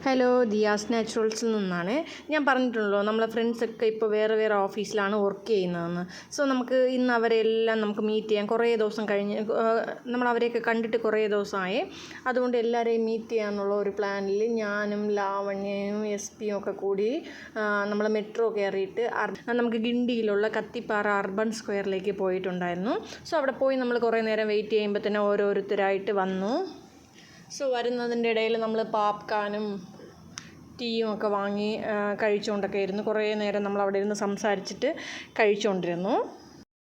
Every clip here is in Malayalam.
ഹലോ, ദിയാസ് നാച്ചുറൽസിൽ നിന്നാണ്. ഞാൻ പറഞ്ഞിട്ടുണ്ടല്ലോ, നമ്മളെ ഫ്രണ്ട്സൊക്കെ ഇപ്പോൾ വേറെ വേറെ ഓഫീസിലാണ് വർക്ക് ചെയ്യുന്നതെന്ന്. സോ നമുക്ക് ഇന്ന് അവരെല്ലാം നമുക്ക് മീറ്റ് ചെയ്യാം. കുറേ ദിവസം കഴിഞ്ഞ് നമ്മളവരെയൊക്കെ കണ്ടിട്ട് കുറേ ദിവസമായി. അതുകൊണ്ട് എല്ലാവരെയും മീറ്റ് ചെയ്യാമെന്നുള്ള ഒരു പ്ലാനിൽ ഞാനും ലാവണ്യയും SP ഒക്കെ കൂടി നമ്മൾ മെട്രോ കയറിയിട്ട് നമുക്ക് ഗിണ്ടിയിലുള്ള കത്തിപ്പാറ അർബൻ സ്ക്വയറിലേക്ക് പോയിട്ടുണ്ടായിരുന്നു. സോ അവിടെ പോയി നമ്മൾ കുറേ നേരം വെയിറ്റ് ചെയ്യുമ്പോൾ തന്നെ ഓരോരുത്തരായിട്ട് വന്നു. സോ വരുന്നതിൻ്റെ ഇടയിൽ നമ്മൾ പാപ്കാനും ടീയും ഒക്കെ വാങ്ങി കഴിച്ചുകൊണ്ടൊക്കെ ഇരുന്നു. കുറേ നേരം നമ്മൾ അവിടെ ഇരുന്ന് സംസാരിച്ചിട്ട് കഴിച്ചുകൊണ്ടിരുന്നു.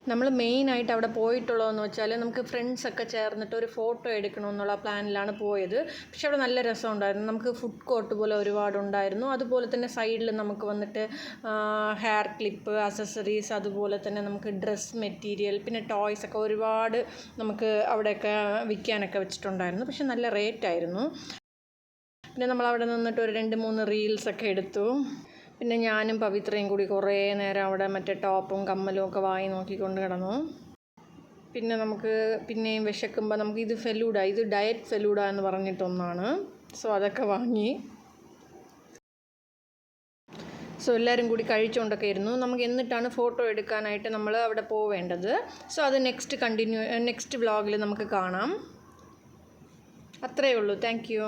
നമ്മൾ മെയിനായിട്ട് അവിടെ പോയിട്ടുള്ളതെന്ന് വെച്ചാൽ നമുക്ക് ഫ്രണ്ട്സൊക്കെ ചേർന്നിട്ട് ഒരു ഫോട്ടോ എടുക്കണമെന്നുള്ള പ്ലാനിലാണ് പോയത്. പക്ഷെ അവിടെ നല്ല രസമുണ്ടായിരുന്നു. നമുക്ക് ഫുഡ് കോർട്ട് പോലെ ഒരുപാടുണ്ടായിരുന്നു. അതുപോലെ തന്നെ സൈഡിൽ നമുക്ക് വന്നിട്ട് ഹെയർ ക്ലിപ്പ്, അക്സസറീസ്, അതുപോലെ തന്നെ നമുക്ക് ഡ്രസ് മെറ്റീരിയൽ, പിന്നെ ടോയ്സ് ഒക്കെ ഒരുപാട് നമുക്ക് അവിടെയൊക്കെ വിൽക്കാനൊക്കെ വെച്ചിട്ടുണ്ടായിരുന്നു. പക്ഷെ നല്ല റേറ്റായിരുന്നു. പിന്നെ നമ്മളവിടെ നിന്നിട്ട് ഒരു 2-3 റീൽസൊക്കെ എടുത്തു. പിന്നെ ഞാനും പവിത്രയും കൂടി കുറേ നേരം അവിടെ മറ്റേ ടോപ്പും കമ്മലും ഒക്കെ വാങ്ങി നോക്കിക്കൊണ്ട് കിടന്നു. പിന്നെ നമുക്ക് പിന്നെയും വിശക്കുമ്പോൾ നമുക്ക് ഇത് ഡയറ്റ് ഫെലൂഡ എന്ന് പറഞ്ഞിട്ടൊന്നാണ്. സോ അതൊക്കെ വാങ്ങി. സോ എല്ലാവരും കൂടി കഴിച്ചുകൊണ്ടൊക്കെ ഇരുന്നു. നമുക്ക് എന്നിട്ടാണ് ഫോട്ടോ എടുക്കാനായിട്ട് നമ്മൾ അവിടെ പോവേണ്ടത്. സോ അത് നെക്സ്റ്റ് വ്ളോഗിൽ നമുക്ക് കാണാം. അത്രയേ ഉള്ളൂ. Thank you.